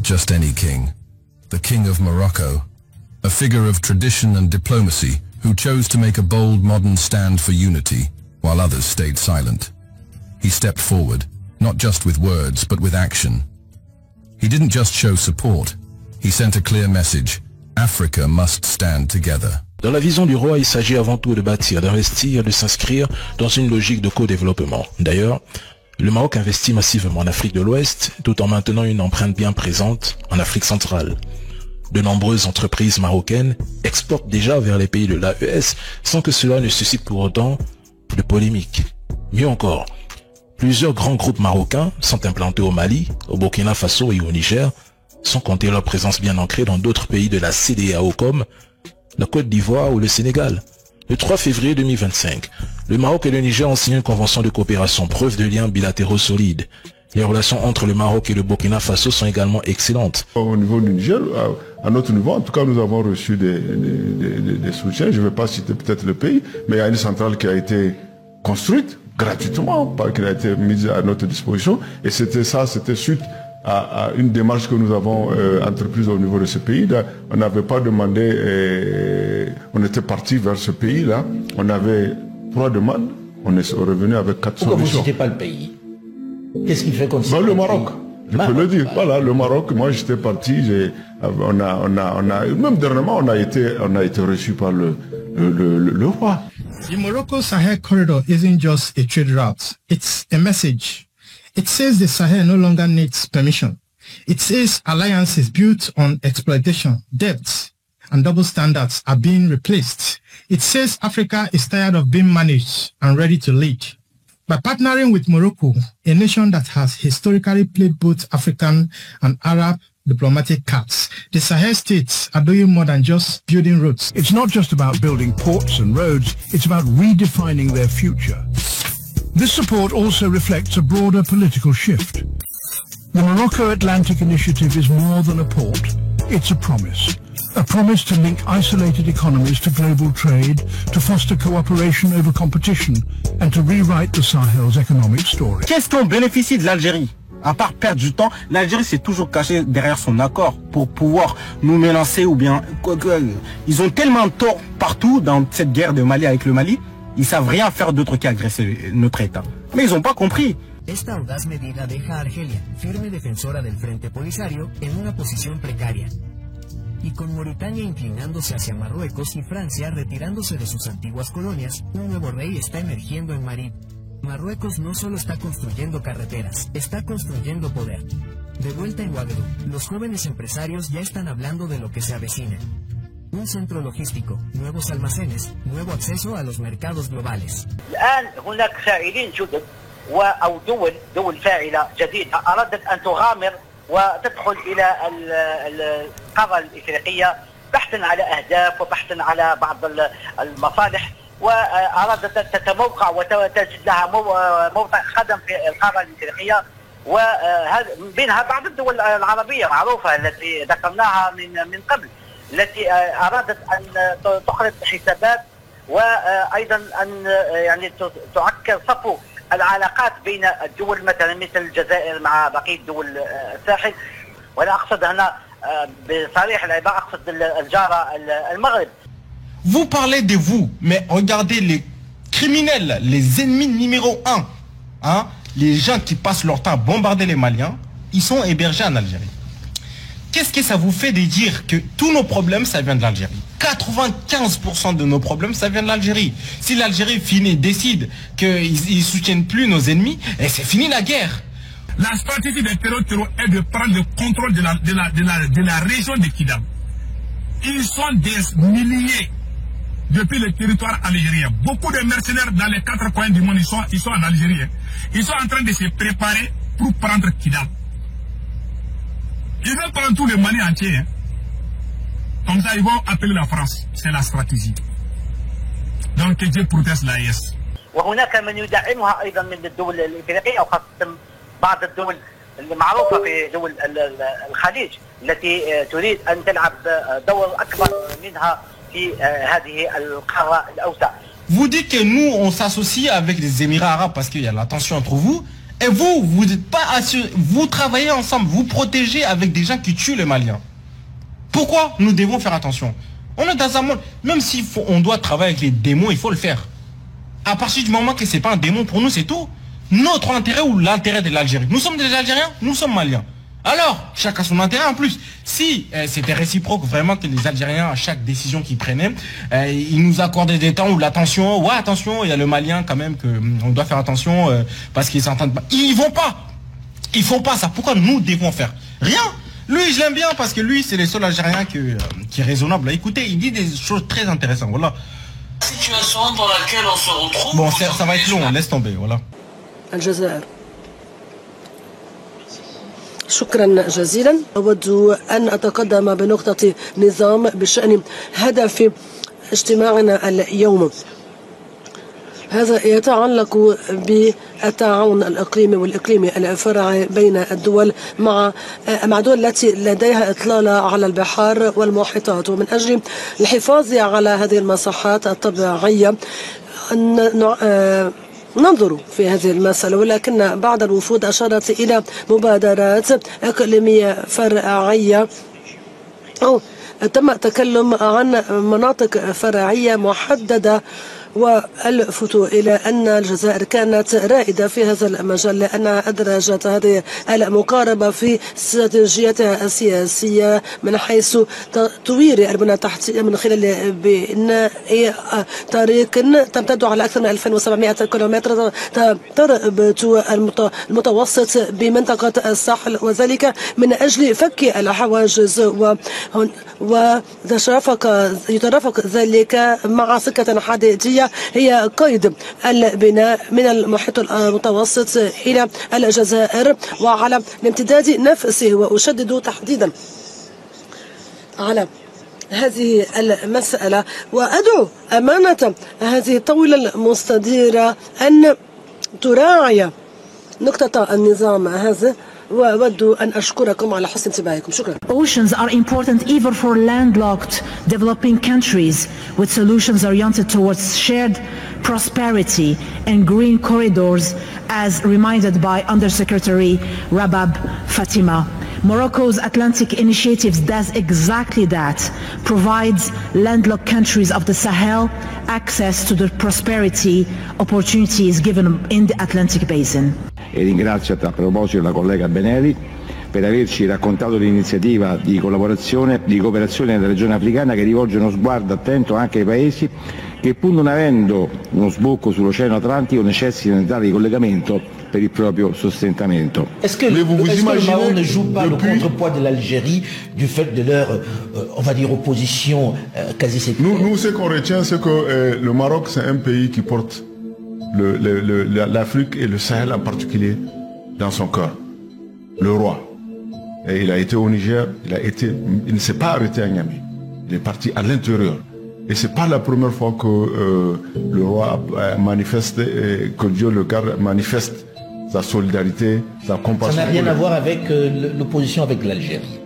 just any king. The King of Morocco, a figure of tradition and diplomacy who chose to make a bold modern stand for unity, while others stayed silent. He stepped forward, not just with words, but with action. He didn't just show support, he sent a clear message: Africa must stand together. Dans la vision du roi, il s'agit avant tout de bâtir, d'investir, de s'inscrire dans une logique de co-développement. D'ailleurs, le Maroc investit massivement en Afrique de l'Ouest, tout en maintenant une empreinte bien présente en Afrique centrale. De nombreuses entreprises marocaines exportent déjà vers les pays de l'AES sans que cela ne suscite pour autant de polémique. Mieux encore, plusieurs grands groupes marocains sont implantés au Mali, au Burkina Faso et au Niger, sans compter leur présence bien ancrée dans d'autres pays de la CEDEAO comme la Côte d'Ivoire ou le Sénégal. Le 3 février 2025, le Maroc et le Niger ont signé une convention de coopération, preuve de liens bilatéraux solides. Les relations entre le Maroc et le Burkina Faso sont également excellentes. Au niveau du Niger, à notre niveau, en tout cas, nous avons reçu des soutiens. Je ne vais pas citer peut-être le pays, mais il y a une centrale qui a été construite gratuitement, qui a été mise à notre disposition. Et c'était suite à une démarche que nous avons entreprise au niveau de ce pays. Là, on n'avait pas demandé, on était parti vers ce pays-là. On avait 3 demandes, on est revenu avec 4 solutions. Pourquoi vous ne citez pas le pays? Qu'est-ce qu'il fait comme ça? Le Maroc. Je peux le dire. Voilà, le Maroc. Moi, j'étais parti. Même dernièrement, on a été reçu par le roi. The Morocco-Sahel corridor isn't just a trade route. It's a message. It says the Sahel no longer needs permission. It says alliances built on exploitation, debt, and double standards are being replaced. It says Africa is tired of being managed and ready to lead. By partnering with Morocco, a nation that has historically played both African and Arab diplomatic cards, the Sahel states are doing more than just building roads. It's not just about building ports and roads, it's about redefining their future. This support also reflects a broader political shift. The Morocco Atlantic Initiative is more than a port, it's a promise. A promise to link isolated economies to global trade, to foster cooperation over competition, and to rewrite the Sahel's economic story. Qu'est-ce qu'on bénéficie de l'Algérie? À part perdre du temps, l'Algérie s'est toujours cachée derrière son accord pour pouvoir nous menacer ou bien... Ils ont tellement tort partout dans cette guerre de Mali avec le Mali, ils savent rien faire d'autre qu'agresser notre État. Mais ils n'ont pas compris. Esta audaz medida deja a Argelia, firme defensora del Frente Polisario, en una posición precaria. Y con Mauritania inclinándose hacia Marruecos y Francia retirándose de sus antiguas colonias, un nuevo rey está emergiendo en Marib. Marruecos no solo está construyendo carreteras, está construyendo poder. De vuelta en Ouagadougou, los jóvenes empresarios ya están hablando de lo que se avecina. Un centro logístico, nuevos almacenes, nuevo acceso a los mercados globales. الآن هناك فاعلين جدد أو دول فاعلة جديدة أرادت أن تغامر وتدخل إلى القارة الإفريقية بحثا على أهداف وبحثا على بعض المصالح وأرادت أن تتموقع وتجد لها موطئ خدم في القارة الإفريقية وبينها بعض الدول العربية معروفة التي ذكرناها من قبل التي أرادت أن تخرج حسابات وأيضا أن يعني تعكر صفو العلاقات بين الدول مثلا مثل الجزائر مع بقية دول الساحل وأنا أقصد هنا بصريح العبارة أقصد الجارة المغرب. Vous parlez de vous, mais regardez les criminels, les ennemis numéro 1, hein, les gens qui passent leur temps à bombarder les Maliens, ils sont hébergés en Algérie. Qu'est-ce que ça vous fait de dire que tous nos problèmes, ça vient de l'Algérie? 95% de nos problèmes, ça vient de l'Algérie. Si l'Algérie décide qu'ils ne soutiennent plus nos ennemis, et c'est fini la guerre. La stratégie des terroristes est de prendre le contrôle de la région de Kidal. Ils sont des milliers depuis le territoire algérien. Beaucoup de mercenaires dans les 4 coins du monde, ils sont en Algérie. Ils sont en train de se préparer pour prendre Kidal. Ils veulent prendre tout le Mali entier. Hein. Comme ça, ils vont appeler la France. C'est la stratégie. Donc, que Dieu protège l'AES. وهناك من يدعمها أيضا من الدول الإفريقية وخاصة بعض الدول المعروفة في دول الخليج التي تريد أن تلعب دور أكبر منها في هذه القارة الأوسع. Vous dites que nous, on s'associe avec les Émirats arabes parce qu'il y a la tension entre vous. Et vous n'êtes pas assuré, vous travaillez ensemble, vous protégez avec des gens qui tuent les Maliens. Pourquoi nous devons faire attention? On est dans un monde, même si on doit travailler avec les démons, il faut le faire. À partir du moment que c'est pas un démon pour nous, c'est tout. Notre intérêt ou l'intérêt de l'Algérie. Nous sommes des Algériens, nous sommes Maliens. Alors, chacun son intérêt en plus. Si c'était réciproque vraiment que les Algériens, à chaque décision qu'ils prenaient, ils nous accordaient des temps ou l'attention, ouais attention, il y a le Malien quand même que on doit faire attention parce qu'ils s'entendent pas. Ils vont pas. Ils font pas ça. Pourquoi nous devons faire? Rien. Lui, je l'aime bien parce que lui, c'est le seul Algérien qui est raisonnable. Écoutez, il dit des choses très intéressantes. Voilà. La situation dans laquelle on se retrouve. Bon, ça va être long, laisse tomber, voilà. الجزائر. شكرا جزيلا. أود أن أتقدم بنقطة نظام بشأن هدف اجتماعنا اليوم. هذا يتعلق بالتعاون الإقليمي والإقليمي الفرعي بين الدول مع دول التي لديها إطلالة على البحار والمحيطات، ومن أجل الحفاظ على هذه المساحات الطبيعية ننظر في هذه المسألة. ولكن بعض الوفود أشارت إلى مبادرات إقليمية فرعية أو تم التكلم عن مناطق فرعية محددة، والفتو إلى أن الجزائر كانت رائدة في هذا المجال لأنها أدرجت هذه المقاربة في استراتيجيتها السياسية من حيث تطوير البنى التحتية من خلال بناء طريق تمتد على أكثر من 2700 كيلومتر تربط المتوسط بمنطقة الساحل، وذلك من أجل فك الحواجز ويترافق ذلك مع سكة حديدية هي قيد البناء من المحيط المتوسط إلى الجزائر وعلى الامتداد نفسه. وأشدد تحديدا على هذه المسألة وأدعو أمانة هذه الطاولة المستديرة أن تراعي نقطة النظام هذا. وأود أن أشكركم على حسن انتباهكم. شكرا. Oceans are important even for landlocked developing countries with solutions oriented towards shared prosperity and green corridors, as reminded by Undersecretary Rabab Fatima. Morocco's Atlantic Initiative does exactly that, provides landlocked countries of the Sahel access to the prosperity opportunities given in the Atlantic Basin. E ringrazio a proposito la collega Benelli per averci raccontato l'iniziativa di collaborazione, di cooperazione nella regione africana che rivolge uno sguardo attento anche ai paesi che, pur non avendo uno sbocco sull'Oceano Atlantico, necessitano di tale collegamento per il proprio sostentamento. Est-ce que le Maroc ne joue pas le contrepoids de l'Algérie du fait de leur, on va dire, opposition quasi séculaire? Nous, ce qu'on retient, c'est que le Maroc, c'est un pays qui porte l'Afrique et le Sahel en particulier dans son cœur. Le roi. Et il a été au Niger, il ne s'est pas arrêté à Niamey. Il est parti à l'intérieur. Et c'est pas la première fois que le roi manifeste, que Dieu le garde, manifeste sa solidarité, sa compassion. Ça n'a rien à voir avec l'opposition avec l'Algérie?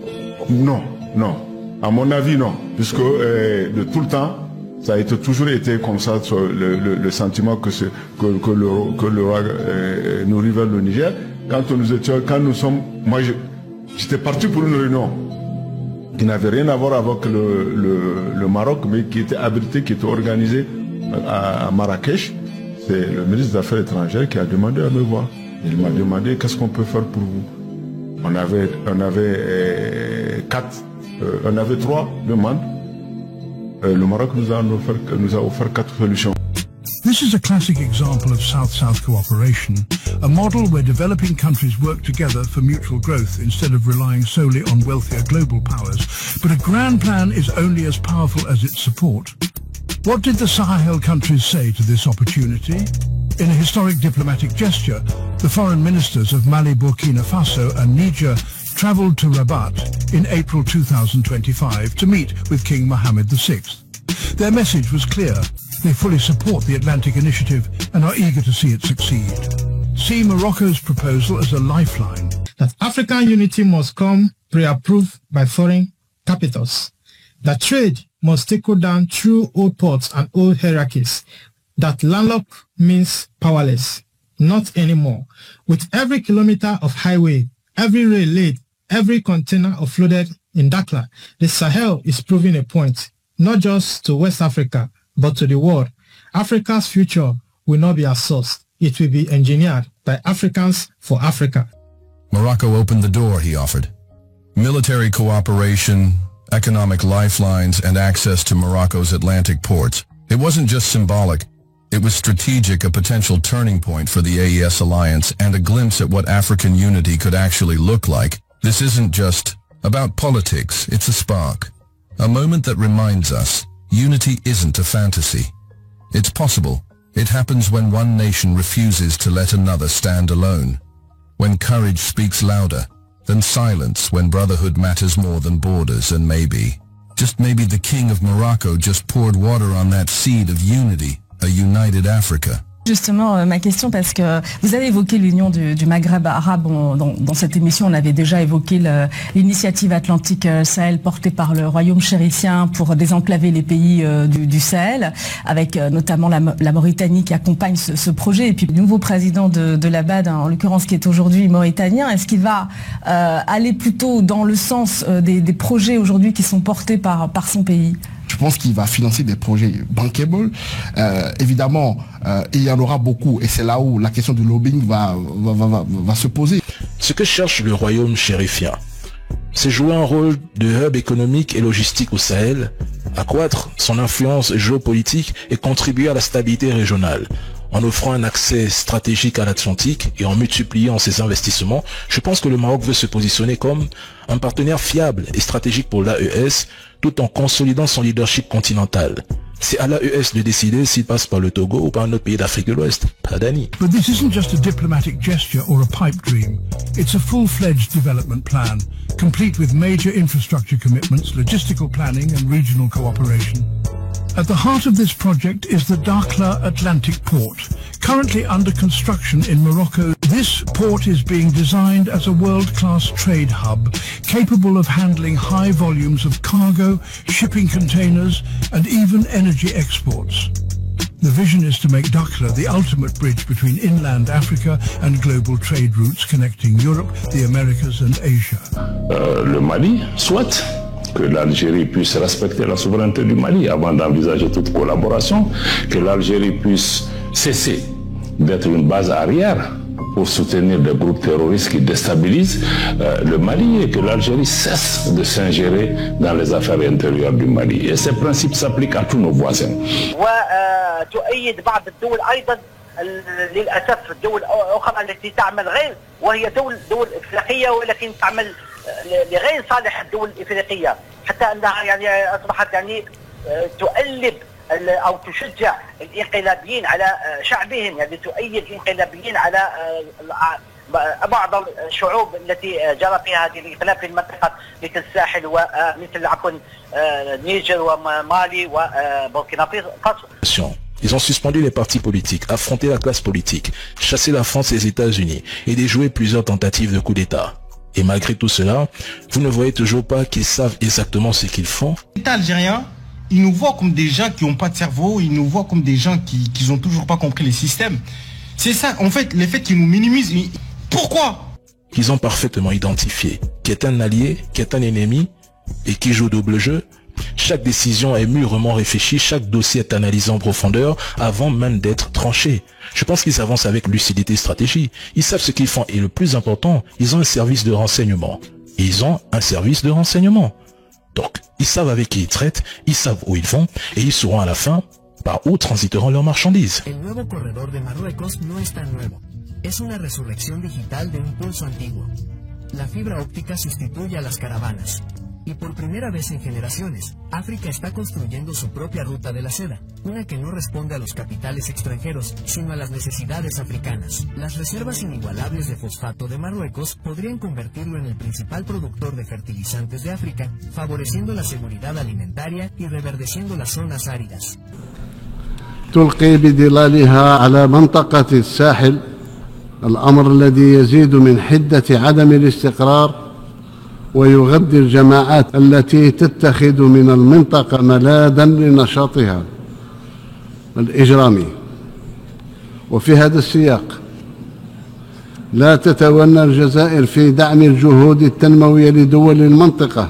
Non, non. À mon avis, non. Puisque de tout le temps, ça a toujours été comme ça, le sentiment que le roi nourrit vers le Niger. Quand nous sommes, moi j'étais parti pour une réunion qui n'avait rien à voir avec le Maroc, mais qui était abrité, qui était organisé à Marrakech. C'est le ministre des Affaires étrangères qui a demandé à me voir. Il m'a demandé qu'est-ce qu'on peut faire pour vous. On avait 3 demandes. Le Maroc nous a offert 4 solutions. This is a classic example of South-South cooperation, a model where developing countries work together for mutual growth instead of relying solely on wealthier global powers. But a grand plan is only as powerful as its support. What did the Sahel countries say to this opportunity? In a historic diplomatic gesture, the foreign ministers of Mali, Burkina Faso and Niger travelled to Rabat in April 2025 to meet with King Mohammed VI. Their message was clear. They fully support the Atlantic Initiative and are eager to see it succeed. See Morocco's proposal as a lifeline. That African unity must come pre-approved by foreign capitals. That trade must trickle down through old ports and old hierarchies. That landlocked means powerless. Not anymore. With every kilometer of highway, every rail laid, every container offloaded in Dakhla, the Sahel is proving a point, not just to West Africa, but to the world. Africa's future will not be outsourced. It will be engineered by Africans for Africa. Morocco opened the door he offered. Military cooperation, economic lifelines, and access to Morocco's Atlantic ports. It wasn't just symbolic. It was strategic, a potential turning point for the AES alliance and a glimpse at what African unity could actually look like. This isn't just about politics, it's a spark. A moment that reminds us, unity isn't a fantasy. It's possible. It happens when one nation refuses to let another stand alone. When courage speaks louder than silence, when brotherhood matters more than borders, and maybe, just maybe, the King of Morocco just poured water on that seed of unity, a united Africa. Justement, ma question, parce que vous avez évoqué l'union du Maghreb arabe. Dans cette émission, on avait déjà évoqué l'initiative Atlantique Sahel portée par le royaume chérifien pour désenclaver les pays du Sahel, avec notamment la Mauritanie qui accompagne ce projet. Et puis le nouveau président de l'ABAD, en l'occurrence qui est aujourd'hui mauritanien, est-ce qu'il va aller plutôt dans le sens des projets aujourd'hui qui sont portés par son pays ? Je pense qu'il va financer des projets bankable. Évidemment, il y en aura beaucoup et c'est là où la question du lobbying va se poser. Ce que cherche le royaume chérifien, c'est jouer un rôle de hub économique et logistique au Sahel, accroître son influence géopolitique et contribuer à la stabilité régionale. En offrant un accès stratégique à l'Atlantique et en multipliant ses investissements, je pense que le Maroc veut se positionner comme un partenaire fiable et stratégique pour l'AES, tout en consolidant son leadership continental. C'est à l'AES de décider s'il passe par le Togo ou par un autre pays d'Afrique de l'Ouest, pas d'Ani. But this isn't just a diplomatic gesture or a pipe dream. It's a full-fledged development plan, complete with major infrastructure commitments, logistical planning and regional cooperation. At the heart of this project is the Dakhla Atlantic Port, currently under construction in Morocco. This port is being designed as a world-class trade hub, capable of handling high volumes of cargo, shipping containers, and even energy exports. The vision is to make Dakhla the ultimate bridge between inland Africa and global trade routes connecting Europe, the Americas and Asia. Le Mali souhaite que l'Algérie puisse respecter la souveraineté du Mali avant d'envisager toute collaboration, que l'Algérie puisse cesser d'être une base arrière pour soutenir des groupes terroristes qui déstabilisent le Mali et que l'Algérie cesse de s'ingérer dans les affaires intérieures du Mali. Et ces principes s'appliquent à tous nos voisins. وتؤيد بعض الدول أيضا للأسف الدول الأخرى التي تعمل غير وهي دول إفريقية ولكن تعمل لغير صالح الدول الإفريقية حتى أنها يعني أصبحت يعني تؤلب أو تشجع الانقلابيين على شعبهم يعني تؤيد الانقلابيين على بعض الشعوب التي جرى فيها هذه الانقلاب في المنطقة مثل الساحل ومثل نيجر ومالي وبوركينا فاسو. Ils ont suspendu les partis politiques, affronté la classe politique, chassé la France et les États-Unis et déjoué plusieurs tentatives de coup d'État. Et malgré tout cela, vous ne voyez toujours pas qu'ils savent exactement ce qu'ils font. L'État algérien, ils nous voient comme des gens qui n'ont pas de cerveau, ils nous voient comme des gens qui n'ont toujours pas compris les systèmes. C'est ça, en fait, le fait qu'ils nous minimisent. Pourquoi? Qu'ils ont parfaitement identifié qui est un allié, qui est un ennemi et qui joue double jeu. Chaque décision est mûrement réfléchie, chaque dossier est analysé en profondeur avant même d'être tranché. Je pense qu'ils avancent avec lucidité et stratégie. Ils savent ce qu'ils font et le plus important, ils ont un service de renseignement. Ils ont un service de renseignement. Donc, ils savent avec qui ils traitent, ils savent où ils vont et ils sauront à la fin par où transiteront leurs marchandises. El nuevo corredor de Marruecos no es tan nuevo. Es una resurrección digital de un pulso antiguo. La fibra óptica sustituye a las caravanas. Y por primera vez en generaciones, África está construyendo su propia ruta de la seda, una que no responde a los capitales extranjeros, sino a las necesidades africanas. Las reservas inigualables de fosfato de Marruecos podrían convertirlo en el principal productor de fertilizantes de África, favoreciendo la seguridad alimentaria y reverdeciendo las zonas áridas. تلقي بظلالها على منطقة الساحل الأمر الذي يزيد من حدة عدم الاستقرار ويغذي الجماعات التي تتخذ من المنطقة ملاذا لنشاطها الإجرامي. وفي هذا السياق لا تتولى الجزائر في دعم الجهود التنموية لدول المنطقة.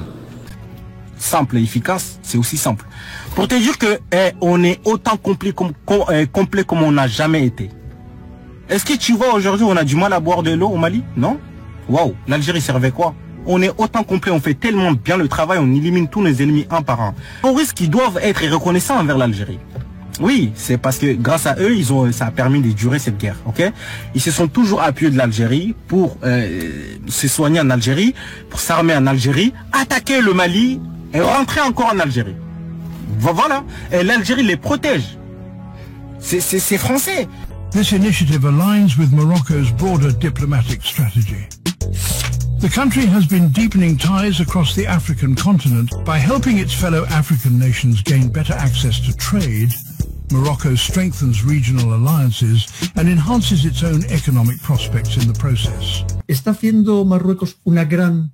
Simple et efficace, c'est aussi simple. Pour te dire que on est autant complet comme on n'a jamais été. Est-ce que tu vois aujourd'hui on a du mal à boire de l'eau au Mali? Non? Waouh, l'Algérie servait quoi? On est autant complet, on fait tellement bien le travail, on élimine tous nos ennemis un par un. On risque qu'ils doivent être reconnaissants envers l'Algérie. Oui, c'est parce que grâce à eux, ça a permis de durer cette guerre, ok? Ils se sont toujours appuyés de l'Algérie pour se soigner en Algérie, pour s'armer en Algérie, attaquer le Mali et rentrer encore en Algérie. Voilà, et l'Algérie les protège. C'est français. This initiative aligns with Morocco's broader diplomatic strategy. The country has been deepening ties across the African continent by helping its fellow African nations gain better access to trade. Morocco strengthens regional alliances and enhances its own economic prospects in the process. Está haciendo Marruecos una gran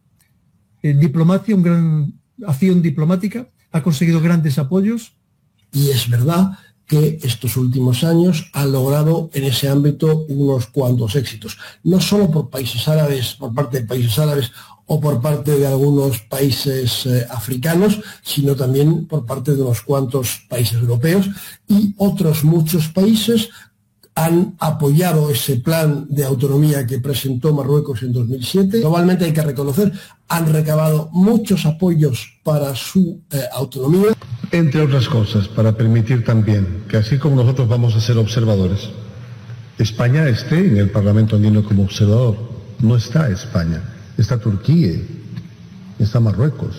diplomacia, una gran acción diplomática, ha conseguido grandes apoyos. Y es verdad que estos últimos años ha logrado en ese ámbito unos cuantos éxitos, no solo por países árabes, por parte de países árabes o por parte de algunos países africanos, sino también por parte de unos cuantos países europeos, y otros muchos países han apoyado ese plan de autonomía que presentó Marruecos en 2007. Globalmente hay que reconocer, han recabado muchos apoyos para su autonomía. Entre otras cosas, para permitir también que así como nosotros vamos a ser observadores, España esté en el Parlamento andino como observador. No está España, está Turquía, está Marruecos,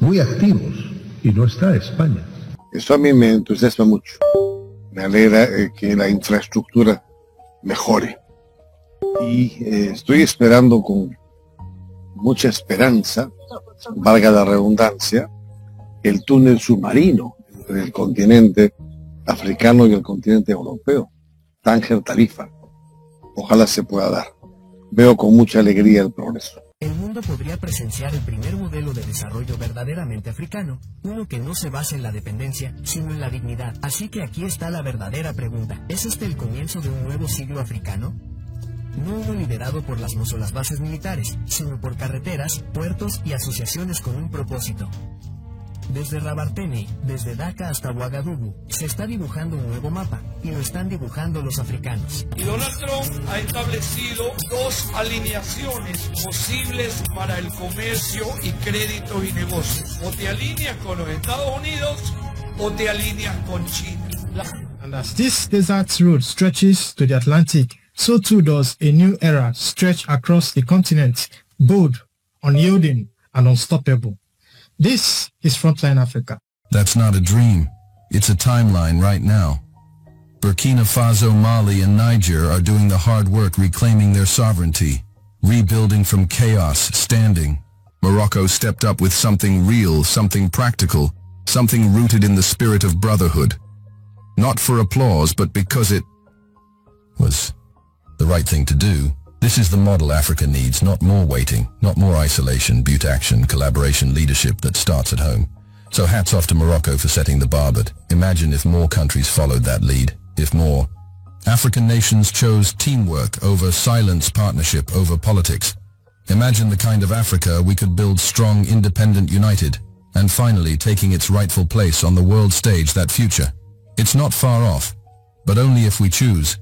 muy activos, y no está España. Eso a mí me entusiasma mucho. Me alegra que la infraestructura mejore. Y estoy esperando con mucha esperanza, valga la redundancia, el túnel submarino entre el continente africano y el continente europeo, Tánger-Tarifa. Ojalá se pueda dar. Veo con mucha alegría el progreso. El mundo podría presenciar el primer modelo de desarrollo verdaderamente africano, uno que no se basa en la dependencia, sino en la dignidad. Así que aquí está la verdadera pregunta. ¿Es este el comienzo de un nuevo siglo africano? No uno liderado por no solo las bases militares, sino por carreteras, puertos y asociaciones con un propósito. Desde Rabartene, desde Dhaka hasta Ouagadougou, se está dibujando un nuevo mapa, y lo están dibujando los africanos. Y Donald Trump ha establecido dos alineaciones posibles para el comercio y crédito y negocios. O te alineas con los Estados Unidos, o te alineas con China. And as this desert road stretches to the Atlantic, so too does a new era stretch across the continent, bold, unyielding, and unstoppable. This is Frontline Africa. That's not a dream. It's a timeline right now. Burkina Faso, Mali, and Niger are doing the hard work reclaiming their sovereignty, rebuilding from chaos, standing. Morocco stepped up with something real, something practical, something rooted in the spirit of brotherhood. Not for applause, but because it was the right thing to do. This is the model Africa needs, not more waiting, not more isolation, but action, collaboration, leadership that starts at home. So hats off to Morocco for setting the bar, but imagine if more countries followed that lead, if more African nations chose teamwork over silence, partnership over politics. Imagine the kind of Africa we could build strong, independent, united, and finally taking its rightful place on the world stage, that future. It's not far off, but only if we choose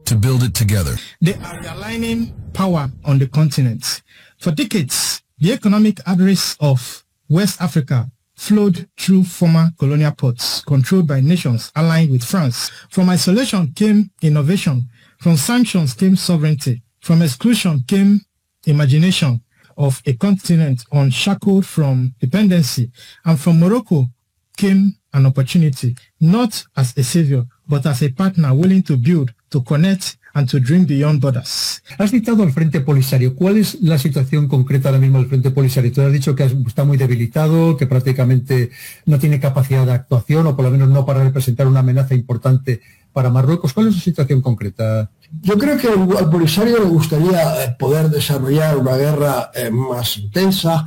to build it together. They are realigning power on the continent. For decades, the economic address of West Africa flowed through former colonial ports controlled by nations aligned with France. From isolation came innovation. From sanctions came sovereignty. From exclusion came imagination of a continent unshackled from dependency. And from Morocco came an opportunity, not as a savior, but as a partner willing to build, to connect, and to dream beyond borders. Has citado al Frente Polisario. ¿Cuál es la situación concreta ahora mismo del Frente Polisario? Tú has dicho que está muy debilitado, que prácticamente no tiene capacidad de actuación, o por lo menos no para representar una amenaza importante para Marruecos. ¿Cuál es su situación concreta? Yo creo que al Polisario le gustaría poder desarrollar una guerra más intensa,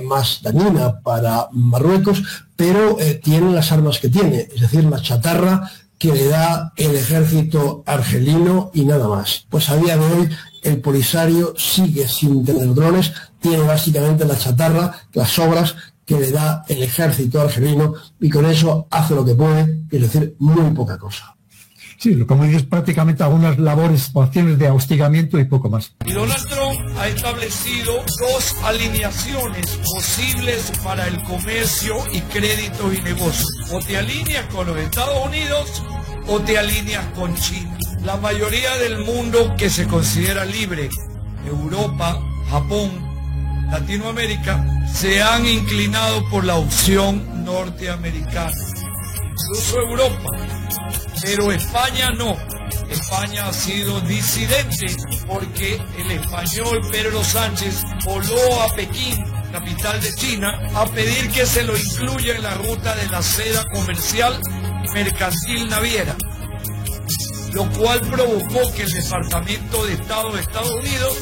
más dañina para Marruecos, pero tiene las armas que tiene, es decir, la chatarra que le da el ejército argelino y nada más. Pues a día de hoy el Polisario sigue sin tener drones, tiene básicamente la chatarra, las sobras que le da el ejército argelino, y con eso hace lo que puede, es decir, muy poca cosa. Sí, como dices, prácticamente algunas labores o acciones de hostigamiento y poco más. Y Donald Trump ha establecido dos alineaciones posibles para el comercio y créditos y negocios. O te alineas con los Estados Unidos o te alineas con China. La mayoría del mundo que se considera libre, Europa, Japón, Latinoamérica, se han inclinado por la opción norteamericana. Incluso Europa. Pero España no. España ha sido disidente porque el español Pedro Sánchez voló a Pekín, capital de China, a pedir que se lo incluya en la ruta de la seda comercial mercantil naviera, lo cual provocó que el Departamento de Estado de Estados Unidos,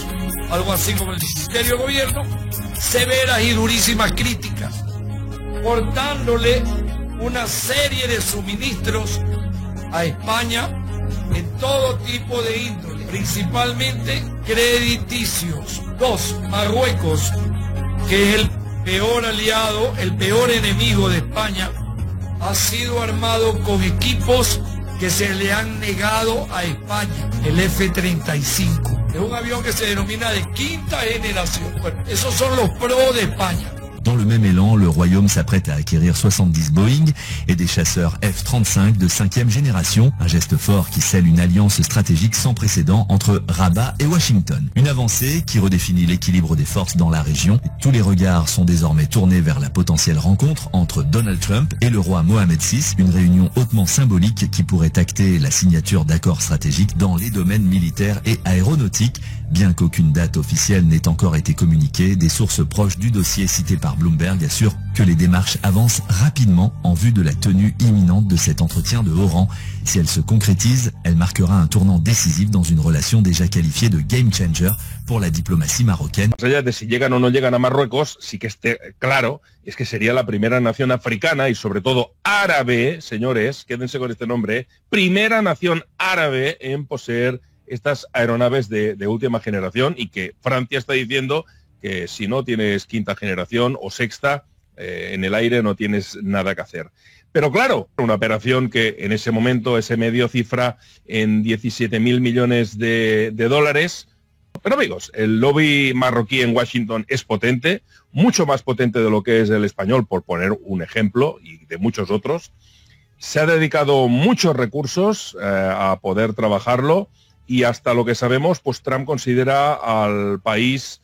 algo así como el Ministerio de Gobierno, severas y durísimas críticas, cortándole una serie de suministros a España en todo tipo de índole, principalmente crediticios. Dos, Marruecos, que es el peor aliado, el peor enemigo de España, ha sido armado con equipos que se le han negado a España, el F-35. Es un avión que se denomina de quinta generación. Bueno, esos son los pro de España. Dans le même élan, le Royaume s'apprête à acquérir 70 Boeing et des chasseurs F-35 de 5e génération, un geste fort qui scelle une alliance stratégique sans précédent entre Rabat et Washington. Une avancée qui redéfinit l'équilibre des forces dans la région. Tous les regards sont désormais tournés vers la potentielle rencontre entre Donald Trump et le roi Mohamed VI, une réunion hautement symbolique qui pourrait acter la signature d'accords stratégiques dans les domaines militaires et aéronautiques. Bien qu'aucune date officielle n'ait encore été communiquée, des sources proches du dossier cité par Bloomberg assurent que les démarches avancent rapidement en vue de la tenue imminente de cet entretien de haut rang. Si elle se concrétise, elle marquera un tournant décisif dans une relation déjà qualifiée de game changer pour la diplomatie marocaine. Más allá de si llegan o no llegan a Marruecos, sí que esté claro, es que sería la primera nación africana y sobre todo árabe, señores, quédense con este nombre, primera nación árabe en poseer estas aeronaves de última generación, y que Francia está diciendo que si no tienes quinta generación o sexta, en el aire no tienes nada que hacer. Pero claro, una operación que en ese momento ese medio cifra en 17.000 millones de dólares. Pero amigos, el lobby marroquí en Washington es potente, mucho más potente de lo que es el español, por poner un ejemplo, y de muchos otros. Se ha dedicado muchos recursos a poder trabajarlo, y hasta lo que sabemos, pues Trump considera al país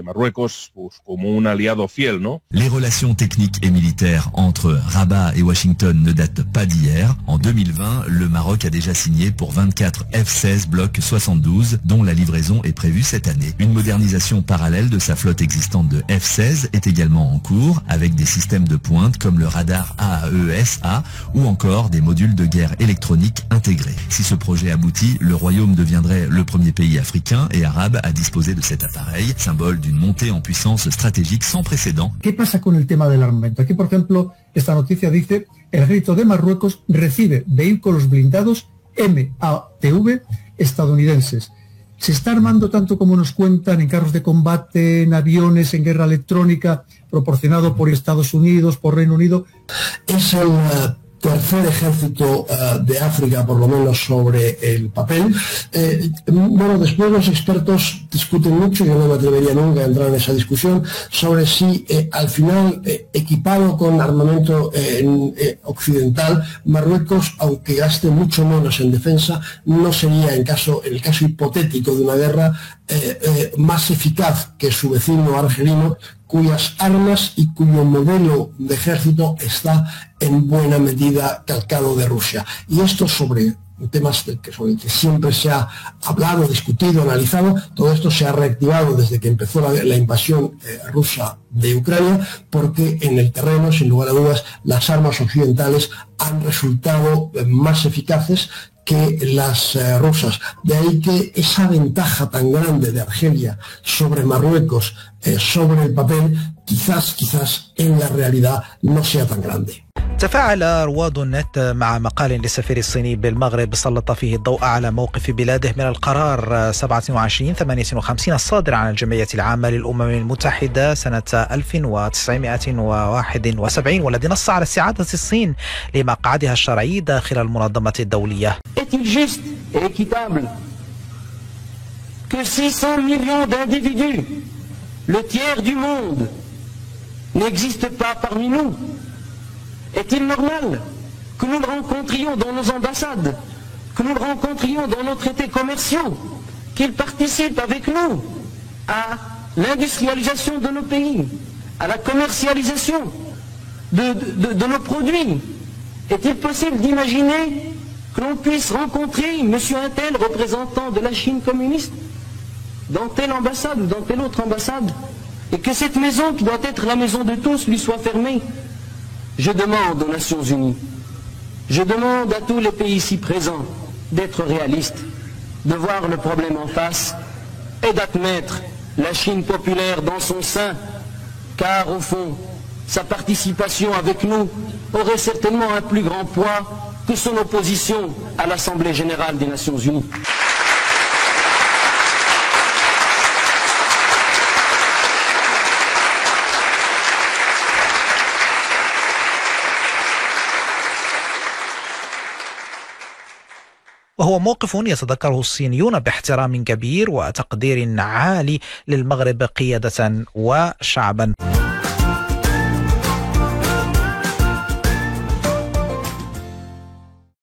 Marruecos pues, como un aliado fiel, ¿no? Les relations techniques et militaires entre Rabat et Washington ne datent pas d'hier. En 2020, le Maroc a déjà signé pour 24 F-16 Block 72, dont la livraison est prévue cette année. Une modernisation parallèle de sa flotte existante de F-16 est également en cours, avec des systèmes de pointe comme le radar AESA ou encore des modules de guerre électronique intégrés. Si ce projet aboutit, le Royaume deviendrait le premier pays africain et arabe à disposer de cet appareil, symbole d'une montée en puissance stratégique sans précédent. ¿Qué pasa con el tema del armamento? Aquí, por ejemplo, esta noticia dice: el ejército de Marruecos recibe vehículos blindados MATV estadounidenses. ¿Se está armando tanto como nos cuentan en carros de combate, en aviones, en guerra electrónica, proporcionado por Estados Unidos, por Reino Unido? Es el tercer ejército de África, por lo menos sobre el papel. Bueno, después los expertos discuten mucho, yo no me atrevería nunca a entrar en esa discusión, sobre si al final, equipado con armamento occidental, Marruecos, aunque gaste mucho menos en defensa, no sería, en el caso hipotético de una guerra, más eficaz que su vecino argelino, cuyas armas y cuyo modelo de ejército está en buena medida calcado de Rusia. Y esto sobre temas sobre el que siempre se ha hablado, discutido, analizado, todo esto se ha reactivado desde que empezó la invasión rusa de Ucrania, porque en el terreno, sin lugar a dudas, las armas occidentales han resultado más eficaces que las rusas. De ahí que esa ventaja tan grande de Argelia sobre Marruecos, sobre el papel, quizás en la realidad no sea tan grande. تفاعل رواد النت مع مقال للسفير الصيني بالمغرب سلط فيه الضوء على موقف بلاده من القرار 2758 الصادر عن الجمعية العامة للأمم المتحدة سنة 1971 والذي نص على استعادة الصين لمقعدها الشرعي داخل المنظمة الدولية. Est-il juste et équitable que 600 millions d'individus, le tiers du monde, n'existent pas parmi nous? Est-il normal que nous le rencontrions dans nos ambassades, que nous le rencontrions dans nos traités commerciaux, qu'il participe avec nous à l'industrialisation de nos pays, à la commercialisation de nos produits? Est-il possible d'imaginer que l'on puisse rencontrer monsieur un tel représentant de la Chine communiste dans telle ambassade ou dans telle autre ambassade, et que cette maison qui doit être la maison de tous lui soit fermée? Je demande aux Nations Unies, je demande à tous les pays ici présents d'être réalistes, de voir le problème en face et d'admettre la Chine populaire dans son sein, car au fond, sa participation avec nous aurait certainement un plus grand poids que son opposition à l'Assemblée générale des Nations Unies. وهو موقف يتذكره الصينيون باحترام كبير وتقدير عالي للمغرب قيادة وشعبا.